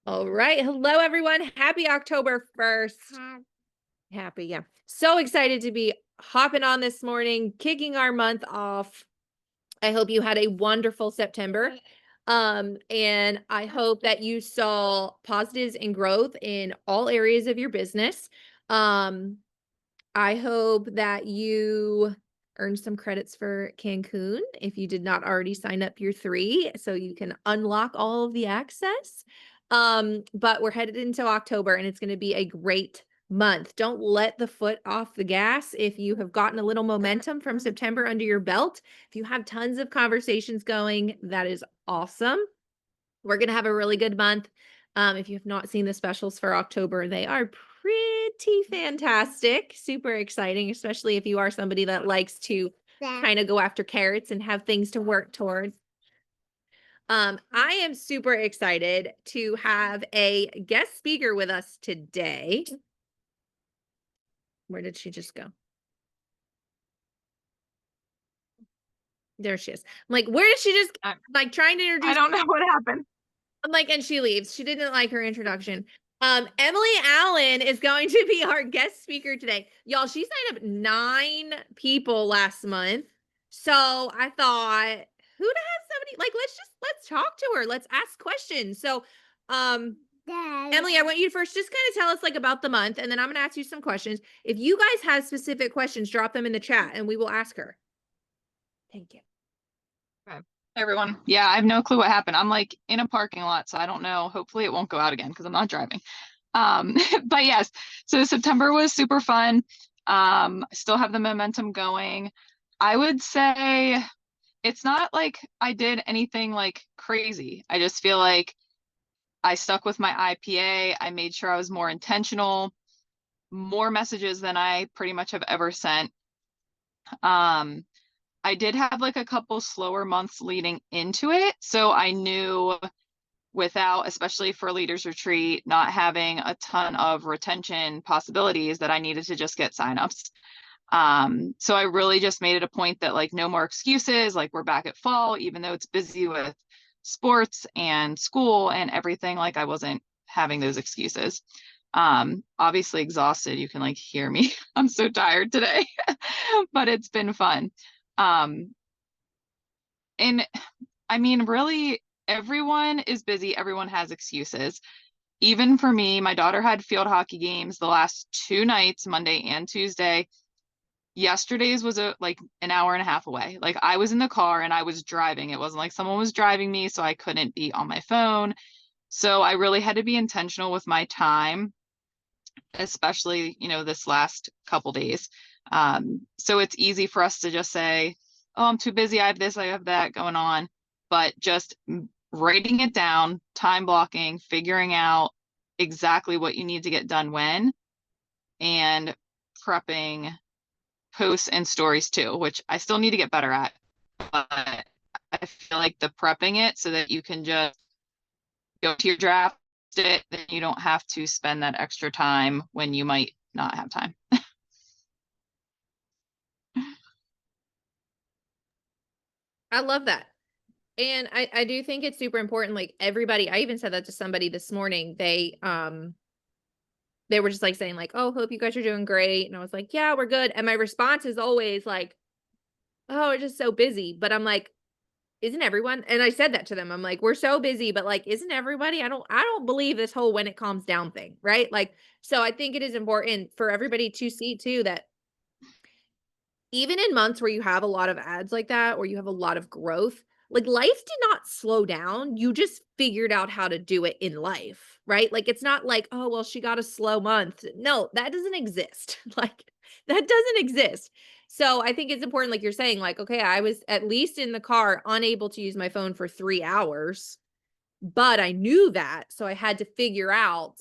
All right. Hello, everyone. Happy October 1st. Happy, yeah. So excited to be hopping on this morning, kicking our month off. I hope you had a wonderful September. And I hope that you saw positives and growth in all areas of your business. Um, I hope that you earned some credits for Cancun if you did not already sign up your 3, so you can unlock all of the access. But we're headed into October and it's going to be a great month. Don't let the foot off the gas if you have gotten a little momentum from September under your belt. If you have tons of conversations going, that is awesome. We're going to have a really good month. If you have not seen the specials for October, they are pretty fantastic, super exciting, especially if you are somebody that likes to kind of go after carrots and have things to work towards. I am super excited to have a guest speaker with us today. Where did she just go? There she is. I'm like, where did she just, like, trying to introduce? I don't know what happened. I'm like, and she leaves. She didn't like her introduction. Emily Allen is going to be our guest speaker today. Y'all, she signed up 9 people last month. So I thought, who to have somebody, like, let's talk to her. Let's ask questions. So, Emily, I want you to first just kind of tell us like about the month, and then I'm going to ask you some questions. If you guys have specific questions, drop them in the chat and we will ask her. Thank you. Okay. Everyone. Yeah, I have no clue what happened. I'm like in a parking lot, so I don't know. Hopefully it won't go out again because I'm not driving. But yes, so September was super fun. I still have the momentum going. I would say it's not like I did anything like crazy. I just feel like I stuck with my IPA. I made sure I was more intentional, more messages than I pretty much have ever sent. I did have like a couple slower months leading into it. So I knew without, especially for Leaders Retreat, not having a ton of retention possibilities that I needed to just get signups. So I really just made it a point that like no more excuses, like we're back at fall, even though it's busy with sports and school and everything, like I wasn't having those excuses. Obviously exhausted, you can like hear me. I'm so tired today, but it's been fun. And I mean, really, everyone is busy. Everyone has excuses. Even for me, my daughter had field hockey games the last 2 nights, Monday and Tuesday. Yesterday's was like an hour and a half away. Like I was in the car and I was driving. It wasn't like someone was driving me, so I couldn't be on my phone. So I really had to be intentional with my time, especially, this last couple days. So it's easy for us to just say, oh, I'm too busy. I have this, I have that going on. But just writing it down, time blocking, figuring out exactly what you need to get done when, and prepping posts and stories too, which I still need to get better at. But I feel like the prepping it so that you can just go to your draft it, then you don't have to spend that extra time when you might not have time. I love that. And I do think it's super important. Like everybody, I even said that to somebody this morning. They were just like saying like, oh, hope you guys are doing great. And I was like, yeah, we're good. And my response is always like, oh, we're just so busy. But I'm like, isn't everyone? And I said that to them. I'm like, we're so busy, but like, isn't everybody? I don't believe this whole when it calms down thing, right? Like, so I think it is important for everybody to see too that even in months where you have a lot of ads like that, or you have a lot of growth, like life did not slow down. You just figured out how to do it in life, right? Like it's not like, oh, well, she got a slow month. No, that doesn't exist. Like that doesn't exist. So I think it's important, like you're saying, like, okay, I was at least in the car unable to use my phone for 3 hours, but I knew that. So I had to figure out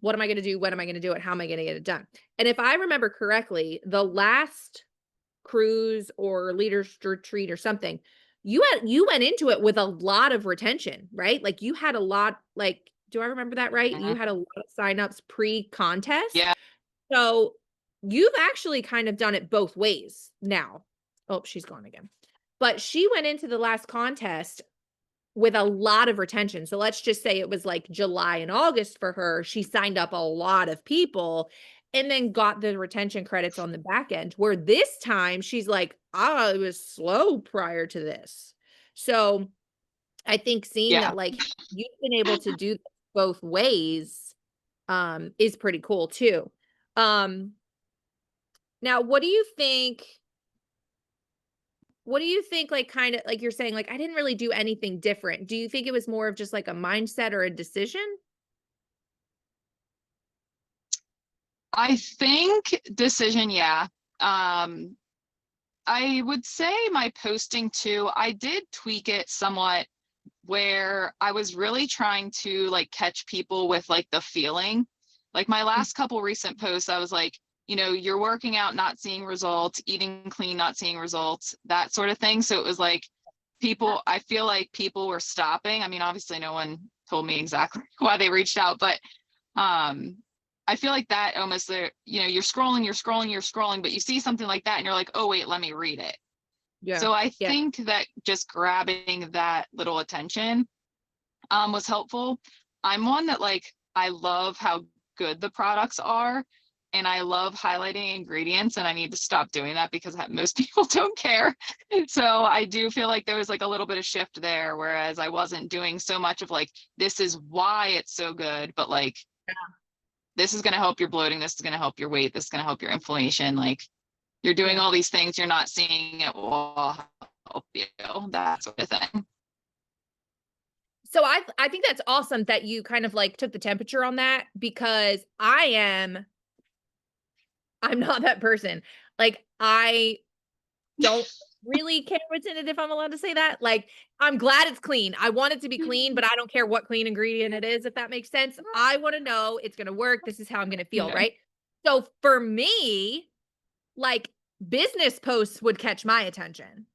what am I going to do? When am I going to do it? How am I going to get it done? And if I remember correctly, the last cruise or leaders retreat or something, you went into it with a lot of retention, right? Like you had a lot, like, do I remember that right? You had a lot of signups pre-contest. Yeah. So you've actually kind of done it both ways now. Oh, she's gone again. But she went into the last contest with a lot of retention. So let's just say it was like July and August for her. She signed up a lot of people and then got the retention credits on the back end. Where this time she's like, ah, it was slow prior to this. So I think seeing Yeah. that like you've been able to do both ways is pretty cool too. Um Now what do you think, like, kinda like you're saying, like, I didn't really do anything different. Do you think it was more of just like a mindset or a decision? I think decision, yeah. Um, I would say my posting too, I did tweak it somewhat where I was really trying to like catch people with like the feeling. Like my Mm, last couple recent posts, I was like, you're working out, not seeing results, eating clean, not seeing results, that sort of thing. So it was like I feel like people were stopping. I mean, obviously no one told me exactly why they reached out, but um I feel like that almost you're scrolling, you're scrolling, you're scrolling, but you see something like that and you're like, oh wait, let me read it. yeah, So I yeah, think that just grabbing that little attention was helpful. I'm one that like I love how good the products are and I love highlighting ingredients and I need to stop doing that because most people don't care. So I do feel like there was like a little bit of shift there, whereas I wasn't doing so much of like, this is why it's so good, but like, this is going to help your bloating. This is going to help your weight. This is going to help your inflammation. Like you're doing yeah. all these things. You're not seeing it will help you, that sort of thing. So I think that's awesome that you kind of, like, took the temperature on that because I'm not that person. Like, I don't really care what's in it, if I'm allowed to say that. Like, I'm glad it's clean. I want it to be clean, but I don't care what clean ingredient it is, if that makes sense. I wanna know it's gonna work. This is how I'm gonna feel, Yeah. right? So for me, like, business posts would catch my attention,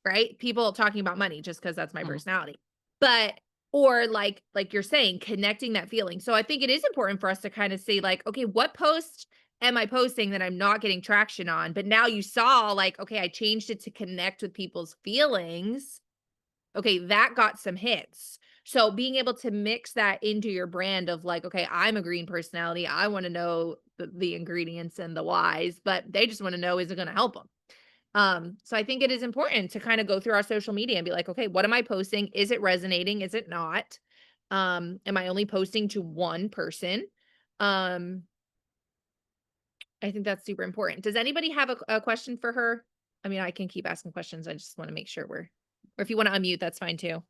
right? People talking about money just because that's my Mhm. personality. But or like you're saying, connecting that feeling. So I think it is important for us to kind of say like, okay, what post am I posting that I'm not getting traction on? But now you saw like, okay, I changed it to connect with people's feelings. Okay, that got some hits. So being able to mix that into your brand of like, okay, I'm a green personality. I want to know the ingredients and the whys, but they just want to know, is it going to help them? So I think it is important to kind of go through our social media and be like, okay, what am I posting? Is it resonating? Is it not? Am I only posting to one person? Um, I think that's super important. Does anybody have a question for her? I mean, I can keep asking questions. I just want to make sure or if you want to unmute, that's fine too.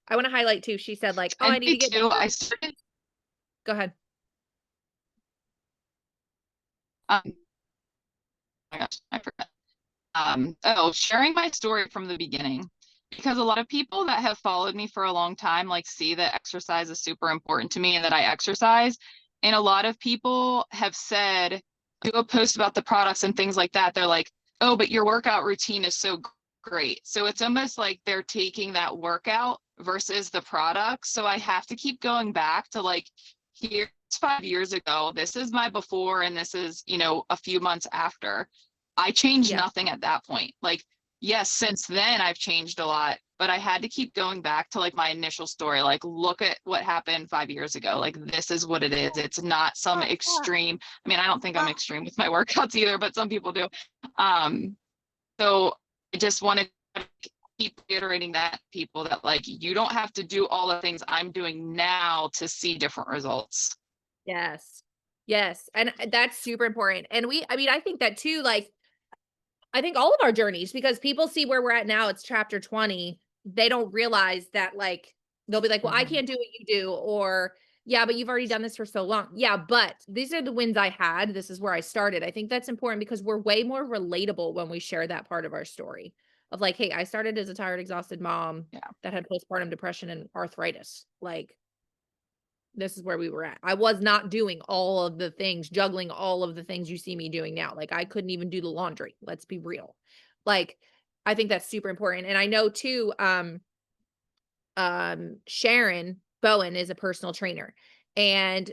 I want to highlight too. She said like, oh, I And need me to get too. better. I started Go ahead. oh my gosh, I forgot. Sharing my story from the beginning. Because a lot of people that have followed me for a long time like see that exercise is super important to me and that I exercise. And a lot of people have said, do a post about the products and things like that. They're like, oh, but your workout routine is so great. So it's almost like they're taking that workout versus the product. So I have to keep going back to like, here's 5 years ago. This is my before, and this is, a few months after. I changed Yeah. nothing at that point. Like, yes, since then I've changed a lot, but I had to keep going back to like my initial story. Like, look at what happened 5 years ago. Like, this is what it is. It's not some extreme. I mean, I don't think I'm extreme with my workouts either, but some people do. Um, so I just wanted to keep reiterating that to people that like you don't have to do all the things I'm doing now to see different results. Yes. Yes. And that's super important. And I mean, I think that too, like, I think all of our journeys, because people see where we're at now, it's chapter 20. They don't realize that, like, they'll be like, well, I Mhm. can't do what you do. Or, yeah, but you've already done this for so long. Yeah, but these are the wins I had. This is where I started. I think that's important because we're way more relatable when we share that part of our story of like, hey, I started as a tired, exhausted mom Yeah. that had postpartum depression and arthritis. Like, this is where we were at. I was not doing all of the things, juggling all of the things you see me doing now. Like I couldn't even do the laundry. Let's be real. Like I think that's super important. And I know too, Sharon Bowen is a personal trainer and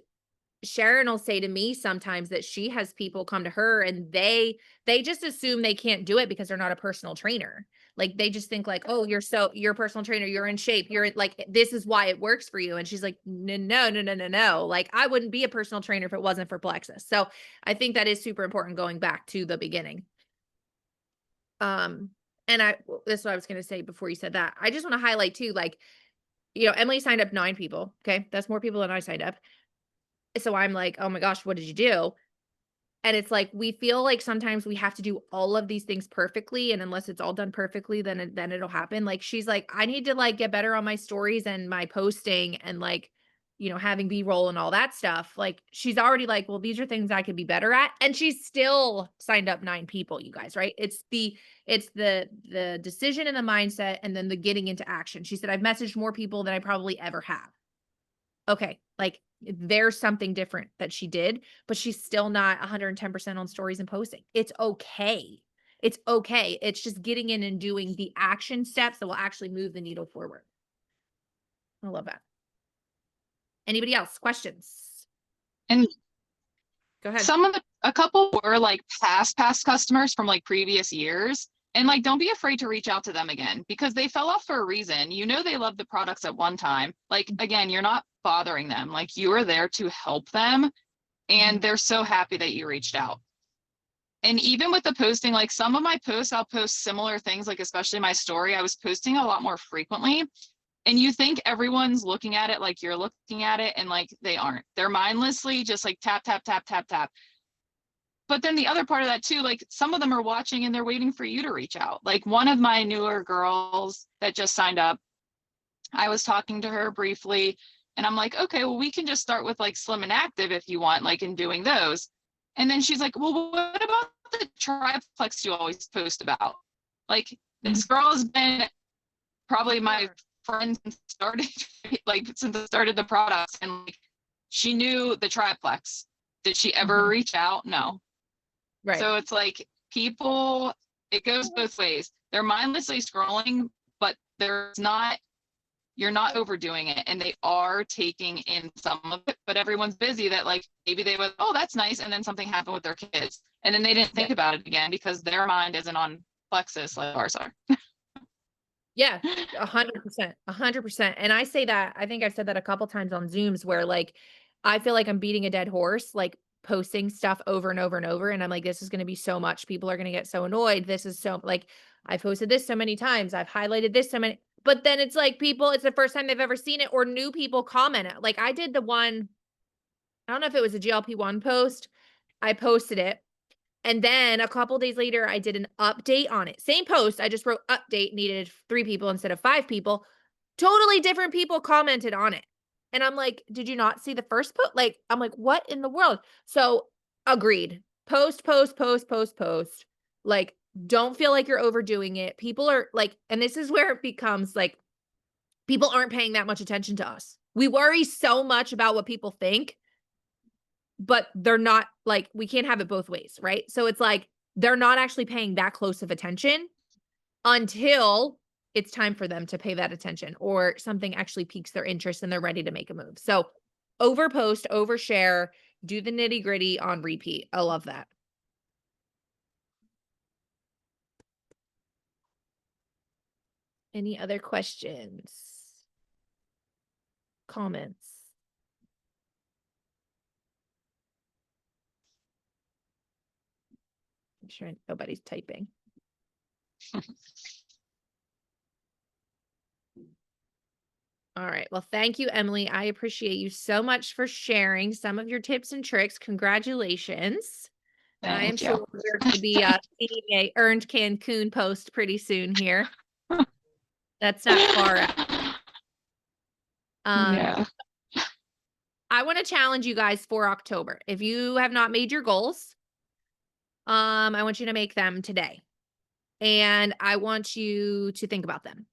Sharon will say to me sometimes that she has people come to her and they just assume they can't do it because they're not a personal trainer. Like they just think like, oh, you're a personal trainer, you're in shape, like this is why it works for you. And she's like, no, no, no, no, no, no. Like I wouldn't be a personal trainer if it wasn't for Plexus. So I think that is super important going back to the beginning. And this is what I was gonna say before you said that. I just want to highlight too, like, Emily signed up 9 people. Okay. That's more people than I signed up. So I'm like, oh my gosh, what did you do? And it's like, we feel like sometimes we have to do all of these things perfectly. And unless it's all done perfectly, then it'll happen. Like, she's like, I need to like get better on my stories and my posting and like, having B-roll and all that stuff. Like, she's already like, well, these are things I could be better at. And she's still signed up 9 people, you guys, right? It's the decision and the mindset and then the getting into action. She said, I've messaged more people than I probably ever have. Okay. Like, there's something different that she did, but she's still not 110% on stories and posting. It's okay. It's okay. It's just getting in and doing the action steps that will actually move the needle forward. I love that. Anybody else? Questions? And Go ahead. a couple were like past customers from like previous years. And like, don't be afraid to reach out to them again because they fell off for a reason. They love the products at one time. Like, again, you're not bothering them. Like, you are there to help them. And they're so happy that you reached out. And even with the posting, like some of my posts, I'll post similar things, like especially my story, I was posting a lot more frequently. And you think everyone's looking at it like you're looking at it, and like they aren't. They're mindlessly just like tap, tap, tap, tap, tap. But then the other part of that too, like some of them are watching and they're waiting for you to reach out. Like one of my newer girls that just signed up, I was talking to her briefly and I'm like, okay, well, we can just start with like Slim and Active if you want, like in doing those. And then she's like, well, what about the triplex you always post about? Like this girl has been probably my friend since started, like since I started the products, and like she knew the triplex. Did she ever reach out? No. Right. So it's like people, it goes both ways. They're mindlessly scrolling, but you're not overdoing it. And they are taking in some of it, but everyone's busy that like, maybe they would, oh, that's nice. And then something happened with their kids. And then they didn't think about it again because their mind isn't on Plexus like ours are. Yeah, 100%, 100%. And I say that, I think I've said that a couple times on Zooms where like, I feel like I'm beating a dead horse, like posting stuff over and over and over. And I'm like, this is going to be so much. People are going to get so annoyed. This is so like, I posted this so many times. I've highlighted this so many, but then it's like it's the first time they've ever seen it or new people comment it. Like I did the one, I don't know if it was a GLP-1 post. I posted it. And then a couple days later, I did an update on it. Same post. I just wrote update, needed 3 people instead of 5 people. Totally different people commented on it. And I'm like, did you not see the first post? Like, I'm like, what in the world? So agreed. Post, post, post, post, post. Like, don't feel like you're overdoing it. People are like, and this is where it becomes like, people aren't paying that much attention to us. We worry so much about what people think, but they're not like, we can't have it both ways, right? So it's like, they're not actually paying that close of attention until it's time for them to pay that attention or something actually piques their interest and they're ready to make a move. So overpost, overshare, do the nitty gritty on repeat. I love that. Any other questions? Comments? I'm sure nobody's typing. All right. Well, thank you, Emily. I appreciate you so much for sharing some of your tips and tricks. Congratulations. I am sure we're going to be seeing a earned Cancun post pretty soon here. That's not far out. Yeah. I want to challenge you guys for October. If you have not made your goals, I want you to make them today. And I want you to think about them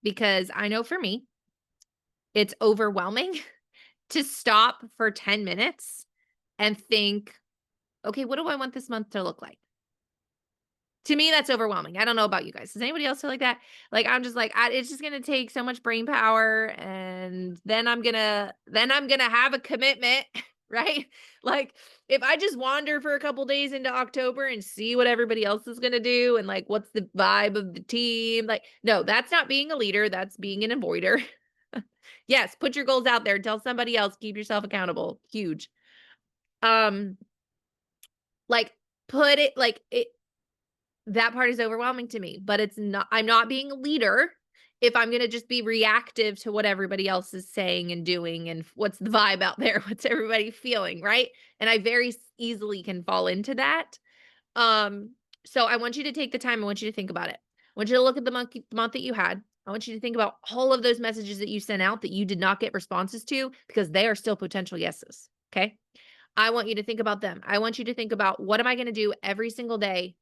because I know for me, it's overwhelming to stop for 10 minutes and think, okay, what do I want this month to look like? To me, that's overwhelming. I don't know about you guys. Does anybody else feel like that? Like, I'm just like, it's just going to take so much brain power. And then I'm going to have a commitment right? Like if I just wander for a couple days into October and see what everybody else is going to do and like what's the vibe of the team, like no, that's not being a leader, that's being an avoider. Yes, put your goals out there, tell somebody else, keep yourself accountable. Huge. Um like put it like it that part is overwhelming to me, but it's not, I'm not being a leader if I'm going to just be reactive to what everybody else is saying and doing and what's the vibe out there, what's everybody feeling, right? And I very easily can fall into that. Um so I want you to take the time, I want you to think about it. I want you to look at the month that you had. I want you to think about all of those messages that you sent out that you did not get responses to because they are still potential yeses, okay? I want you to think about them. I want you to think about what am I going to do every single day.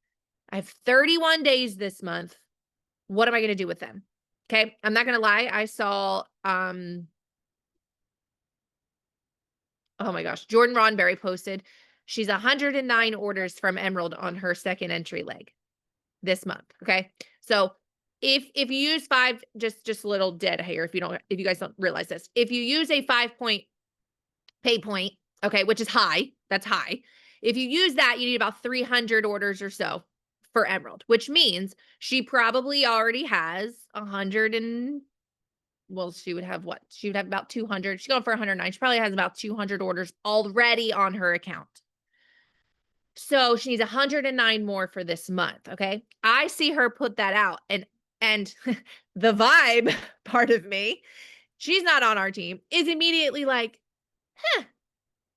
I have 31 days this month. What am I going to do with them? Okay. I'm not going to lie. I saw, oh my gosh, Jordan Ronberry posted, she's 109 orders from Emerald on her second entry leg this month. Okay. So if you use five, just a little dead here, if you guys don't realize this, if you use a 5-point pay point, okay, which is high, that's high. If you use that, you need about 300 orders or so for Emerald, which means she probably already has 100 and well, she would have what? She would have about 200. She's going for 109. She probably has about 200 orders already on her account. So she needs 109 more for this month, okay? I see her put that out and the vibe part of me, she's not on our team, is immediately like, huh,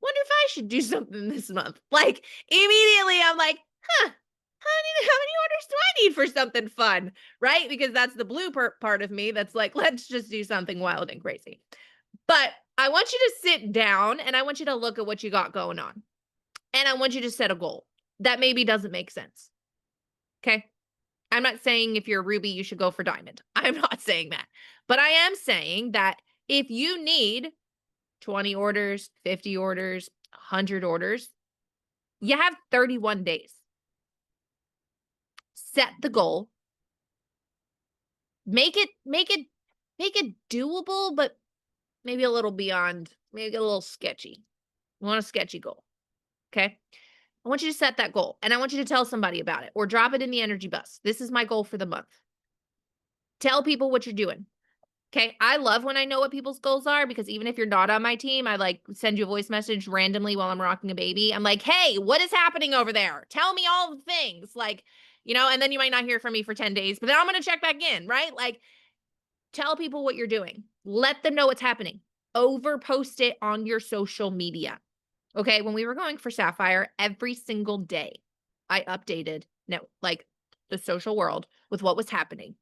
wonder if I should do something this month. Like immediately I'm like, huh, how many orders do I need for something fun? Right? Because that's the blue part of me that's like, let's just do something wild and crazy. But I want you to sit down and I want you to look at what you got going on. And I want you to set a goal that maybe doesn't make sense. Okay. I'm not saying if you're a Ruby, you should go for Diamond. I'm not saying that. But I am saying that if you need 20 orders, 50 orders, 100 orders, you have 31 days. Set the goal. Make it doable, but maybe a little beyond, maybe a little sketchy. You want a sketchy goal. Okay. I want you to set that goal and I want you to tell somebody about it or drop it in the energy bus. This is my goal for the month. Tell people what you're doing. Okay. I love when I know what people's goals are because even if you're not on my team, I like send you a voice message randomly while I'm rocking a baby. I'm like, hey, what is happening over there? Tell me all the things. Like, and then you might not hear from me for 10 days, but then I'm going to check back in, right? Like, tell people what you're doing. Let them know what's happening. Over post it on your social media. Okay. When we were going for Sapphire, every single day I updated the social world with what was happening.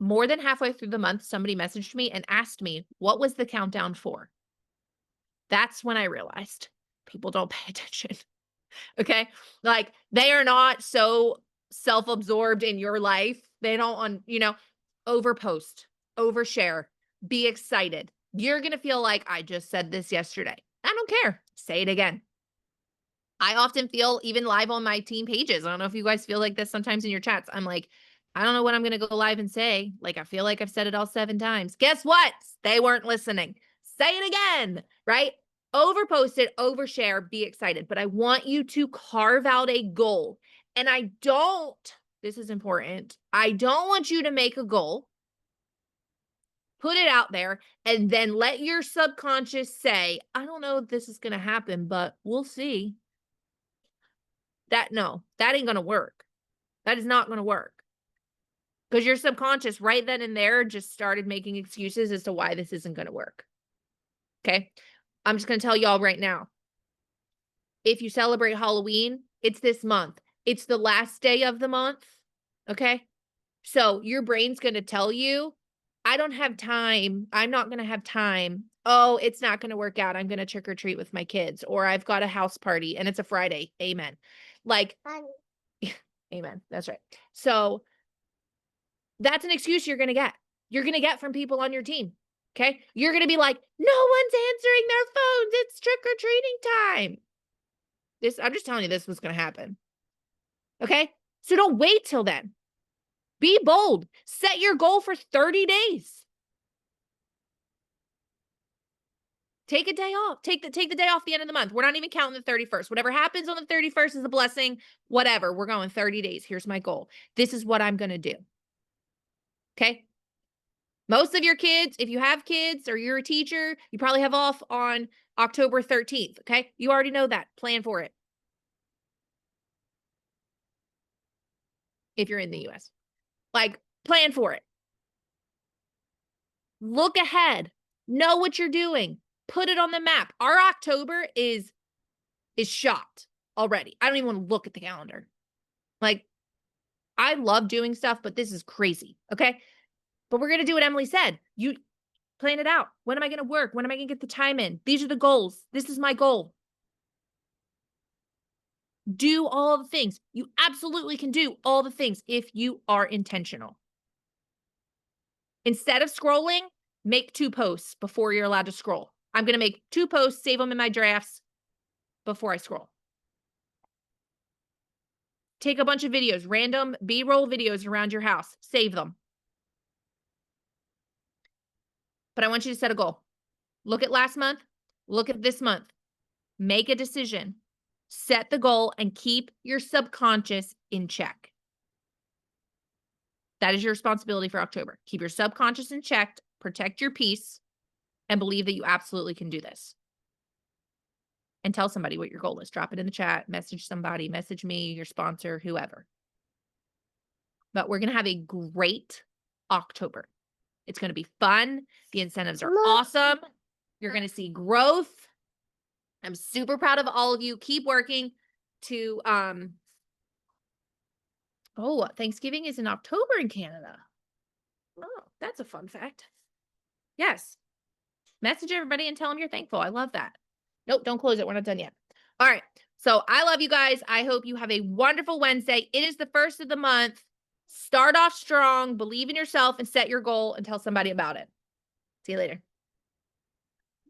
More than halfway through the month, somebody messaged me and asked me, what was the countdown for? That's when I realized people don't pay attention. Okay. Like they are not so self-absorbed in your life. They don't overpost, overshare, be excited. You're going to feel like I just said this yesterday. I don't care. Say it again. I often feel even live on my team pages. I don't know if you guys feel like this sometimes in your chats. I'm like, I don't know what I'm going to go live and say. Like, I feel like I've said it all 7 times. Guess what? They weren't listening. Say it again, right? Overpost it, overshare, be excited. But I want you to carve out a goal. And this is important. I don't want you to make a goal, put it out there, and then let your subconscious say, I don't know if this is going to happen, but we'll see. That ain't going to work. That is not going to work. Because your subconscious right then and there just started making excuses as to why this isn't going to work. Okay. I'm just going to tell y'all right now. If you celebrate Halloween, it's this month. It's the last day of the month. Okay. So your brain's going to tell you, I don't have time. I'm not going to have time. Oh, it's not going to work out. I'm going to trick or treat with my kids, or I've got a house party and it's a Friday. Amen. Amen. That's right. So that's an excuse you're going to get. You're going to get from people on your team. Okay. You're going to be like, no one's answering their phones. It's trick or treating time. I'm just telling you, this was going to happen. Okay. So don't wait till then. Be bold. Set your goal for 30 days. Take a day off. Take the day off the end of the month. We're not even counting the 31st. Whatever happens on the 31st is a blessing. Whatever. We're going 30 days. Here's my goal. This is what I'm going to do. Okay? Most of your kids, if you have kids or you're a teacher, you probably have off on October 13th. Okay? You already know that. Plan for it. If you're in the US. Like, plan for it. Look ahead. Know what you're doing. Put it on the map. Our October is shot already. I don't even want to look at the calendar. Like, I love doing stuff, but this is crazy. Okay? But we're going to do what Emily said. You plan it out. When am I going to work? When am I going to get the time in? These are the goals. This is my goal. Do all the things. You absolutely can do all the things if you are intentional. Instead of scrolling, make 2 posts before you're allowed to scroll. I'm going to make 2 posts, save them in my drafts before I scroll. Take a bunch of videos, random B-roll videos around your house. Save them. But I want you to set a goal. Look at last month. Look at this month. Make a decision. Set the goal and keep your subconscious in check. That is your responsibility for October. Keep your subconscious in check, protect your peace, and believe that you absolutely can do this. And tell somebody what your goal is. Drop it in the chat, message somebody, message me, your sponsor, whoever. But we're going to have a great October. It's going to be fun. The incentives are awesome. You're going to see growth. I'm super proud of all of you. Keep working to, oh, Thanksgiving is in October in Canada. Oh, that's a fun fact. Yes. Message everybody and tell them you're thankful. I love that. Nope, don't close it. We're not done yet. All right. So I love you guys. I hope you have a wonderful Wednesday. It is the first of the month. Start off strong, believe in yourself, and set your goal and tell somebody about it. See you later.